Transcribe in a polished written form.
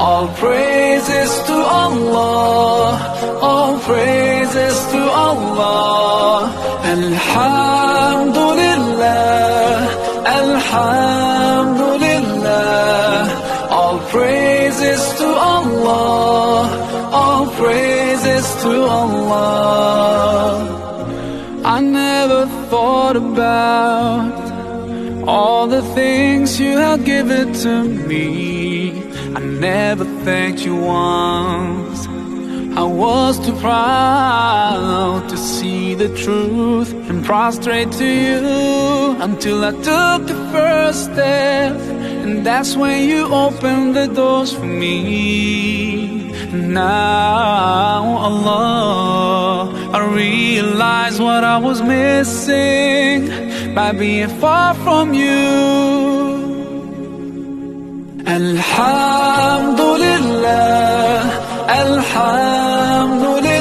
All praises to Allah, all praises to Allah. Alhamdulillah, Alhamdulillah. All praises to Allah, all praises to Allah. I never thought about all the things you have given to me. I never thanked you once. I was too proud to see the truth and prostrate to you, until I took the first step, and that's when you opened the doors for me. Now, Allah, I realize what I was missing by being far from you. Alhamdulillah, Alhamdulillah.